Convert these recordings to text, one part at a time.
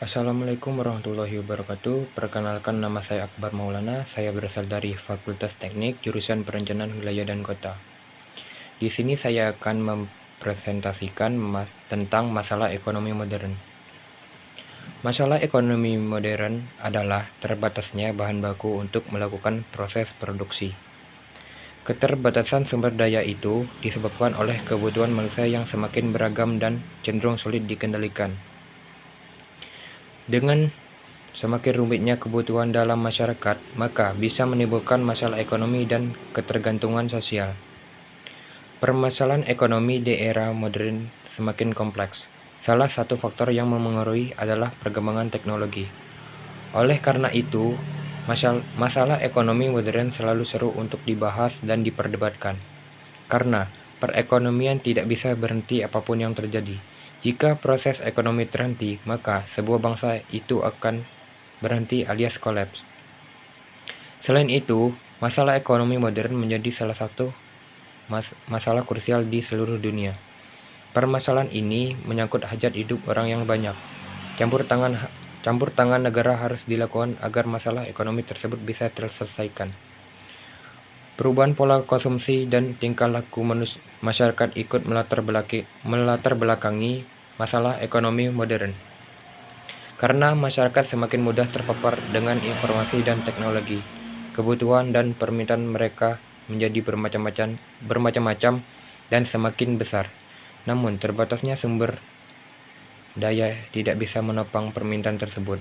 Assalamualaikum warahmatullahi wabarakatuh. Perkenalkan, nama saya Akbar Maulana. Saya berasal dari Fakultas Teknik, jurusan Perencanaan Wilayah dan Kota. Di sini saya akan mempresentasikan tentang masalah ekonomi modern. Masalah ekonomi modern adalah terbatasnya bahan baku untuk melakukan proses produksi. Keterbatasan sumber daya itu disebabkan oleh kebutuhan manusia yang semakin beragam dan cenderung sulit dikendalikan. Dengan semakin rumitnya kebutuhan dalam masyarakat, maka bisa menimbulkan masalah ekonomi dan ketergantungan sosial. Permasalahan ekonomi di era modern semakin kompleks. Salah satu faktor yang memengaruhi adalah perkembangan teknologi. Oleh karena itu, masalah ekonomi modern selalu seru untuk dibahas dan diperdebatkan. Karena perekonomian tidak bisa berhenti apapun yang terjadi. Jika proses ekonomi terhenti, maka sebuah bangsa itu akan berhenti alias kolaps. Selain itu, masalah ekonomi modern menjadi salah satu masalah krusial di seluruh dunia. Permasalahan ini menyangkut hajat hidup orang yang banyak. Campur tangan negara harus dilakukan agar masalah ekonomi tersebut bisa terselesaikan. Perubahan pola konsumsi dan tingkah laku masyarakat ikut melatar belakangi masalah ekonomi modern. Karena masyarakat semakin mudah terpapar dengan informasi dan teknologi, kebutuhan dan permintaan mereka menjadi bermacam-macam dan semakin besar. Namun terbatasnya sumber daya tidak bisa menopang permintaan tersebut.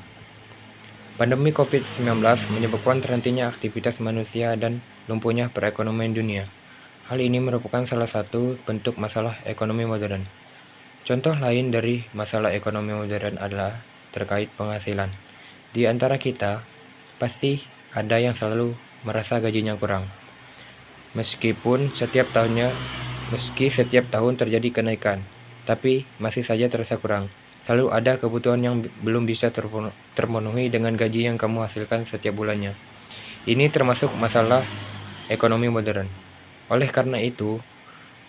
Pandemi COVID-19 menyebabkan terhentinya aktivitas manusia dan lumpuhnya perekonomian dunia. Hal ini merupakan salah satu bentuk masalah ekonomi modern. Contoh lain dari masalah ekonomi modern adalah terkait penghasilan. Di antara kita, pasti ada yang selalu merasa gajinya kurang. Meski setiap tahun terjadi kenaikan, tapi masih saja terasa kurang. Selalu ada kebutuhan yang belum bisa terpenuhi dengan gaji yang kamu hasilkan setiap bulannya. Ini termasuk masalah ekonomi modern. Oleh karena itu,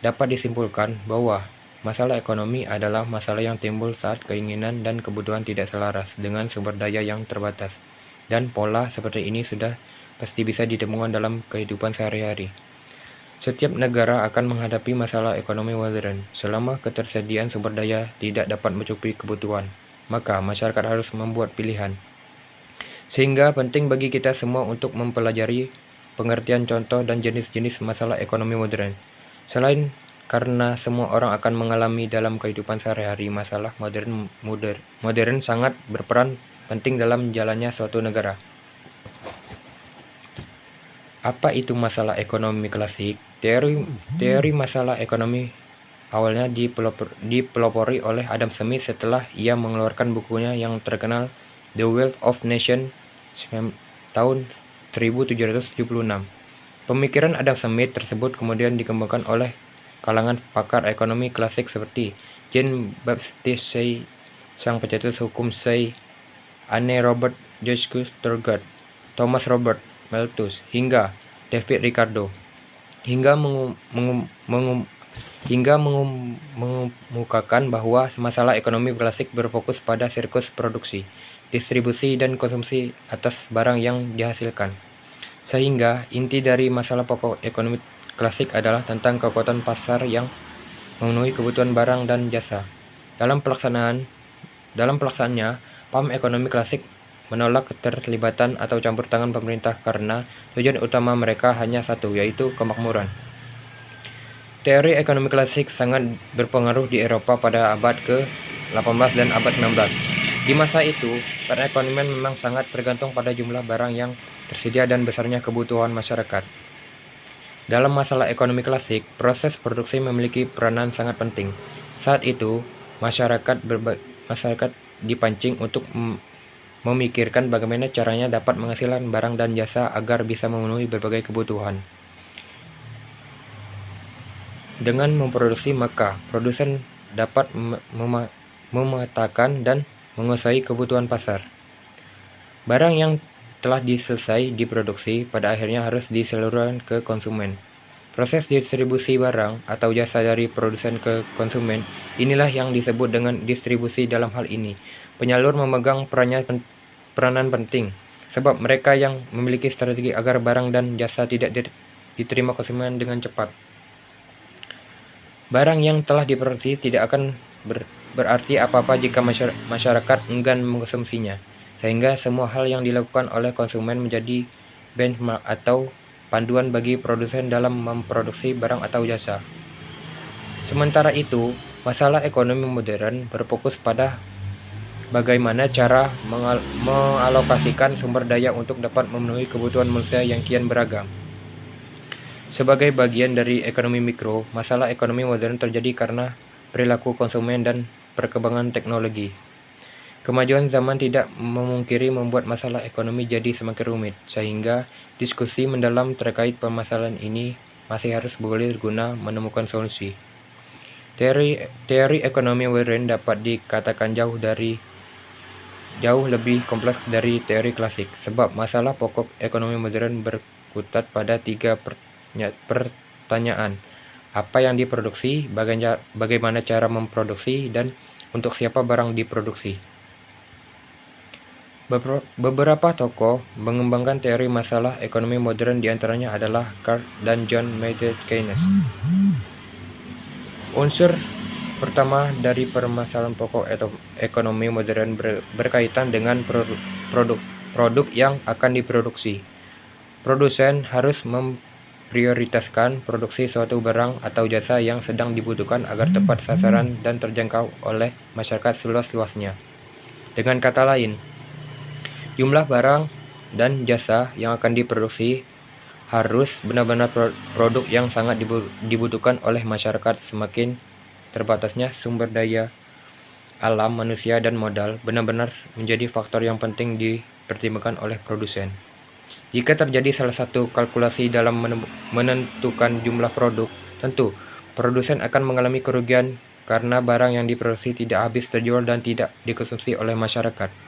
dapat disimpulkan bahwa masalah ekonomi adalah masalah yang timbul saat keinginan dan kebutuhan tidak selaras dengan sumber daya yang terbatas. Dan pola seperti ini sudah pasti bisa ditemukan dalam kehidupan sehari-hari. Setiap negara akan menghadapi masalah ekonomi modern. Selama ketersediaan sumber daya tidak dapat mencukupi kebutuhan, maka masyarakat harus membuat pilihan. Sehingga penting bagi kita semua untuk mempelajari pengertian contoh dan jenis-jenis masalah ekonomi modern. Selain karena semua orang akan mengalami dalam kehidupan sehari-hari, masalah modern sangat berperan penting dalam jalannya suatu negara. Apa itu masalah ekonomi klasik? Teori masalah ekonomi awalnya dipelopori oleh Adam Smith setelah ia mengeluarkan bukunya yang terkenal The Wealth of Nations tahun 1776. Pemikiran Adam Smith tersebut kemudian dikembangkan oleh kalangan pakar ekonomi klasik seperti Jean-Baptiste Say, sang pencetus hukum Say, Anne Robert Joseph Turgot, Thomas Robert Malthus, hingga David Ricardo, hingga mengemukakan bahwa masalah ekonomi klasik berfokus pada siklus produksi, distribusi, dan konsumsi atas barang yang dihasilkan. Sehingga inti dari masalah pokok ekonomi klasik adalah tentang kekuatan pasar yang memenuhi kebutuhan barang dan jasa. Dalam pelaksanaannya, paham ekonomi klasik menolak keterlibatan atau campur tangan pemerintah karena tujuan utama mereka hanya satu, yaitu kemakmuran. Teori ekonomi klasik sangat berpengaruh di Eropa pada abad ke-18 dan abad 19. Di masa itu, perekonomian memang sangat bergantung pada jumlah barang yang tersedia dan besarnya kebutuhan masyarakat. Dalam masalah ekonomi klasik, proses produksi memiliki peranan sangat penting. Saat itu, masyarakat dipancing untuk memikirkan bagaimana caranya dapat menghasilkan barang dan jasa agar bisa memenuhi berbagai kebutuhan. Dengan memproduksi, maka produsen dapat memetakan dan menguasai kebutuhan pasar. Barang yang telah selesai diproduksi pada akhirnya harus disalurkan ke konsumen. Proses distribusi barang atau jasa dari produsen ke konsumen inilah yang disebut dengan distribusi. Dalam hal ini, Penyalur memegang peranan penting, sebab mereka yang memiliki strategi agar barang dan jasa tidak diterima konsumen dengan cepat. Barang yang telah diproduksi tidak akan berarti apa-apa jika masyarakat enggan mengkonsumsinya, sehingga semua hal yang dilakukan oleh konsumen menjadi benchmark atau panduan bagi produsen dalam memproduksi barang atau jasa. Sementara itu, masalah ekonomi modern berfokus pada bagaimana cara mengalokasikan sumber daya untuk dapat memenuhi kebutuhan manusia yang kian beragam. Sebagai bagian dari ekonomi mikro, masalah ekonomi modern terjadi karena perilaku konsumen dan perkembangan teknologi. Kemajuan zaman tidak memungkiri membuat masalah ekonomi jadi semakin rumit, sehingga diskusi mendalam terkait permasalahan ini masih harus bergulir guna menemukan solusi. Teori ekonomi modern dapat dikatakan jauh lebih kompleks dari teori klasik, sebab masalah pokok ekonomi modern berkutat pada 3 pertanyaan: apa yang diproduksi, bagaimana cara memproduksi, dan untuk siapa barang diproduksi. Beberapa tokoh mengembangkan teori masalah ekonomi modern, diantaranya adalah Karl dan John Maynard Keynes. Unsur pertama dari permasalahan pokok ekonomi modern berkaitan dengan produk yang akan diproduksi. Produsen harus memprioritaskan produksi suatu barang atau jasa yang sedang dibutuhkan agar tepat sasaran dan terjangkau oleh masyarakat seluas-luasnya. Dengan kata lain, jumlah barang dan jasa yang akan diproduksi harus benar-benar produk yang sangat dibutuhkan oleh masyarakat. Semakin terbatasnya sumber daya alam, manusia, dan modal benar-benar menjadi faktor yang penting dipertimbangkan oleh produsen. Jika terjadi salah satu kalkulasi dalam menentukan jumlah produk, tentu produsen akan mengalami kerugian karena barang yang diproduksi tidak habis terjual dan tidak dikonsumsi oleh masyarakat.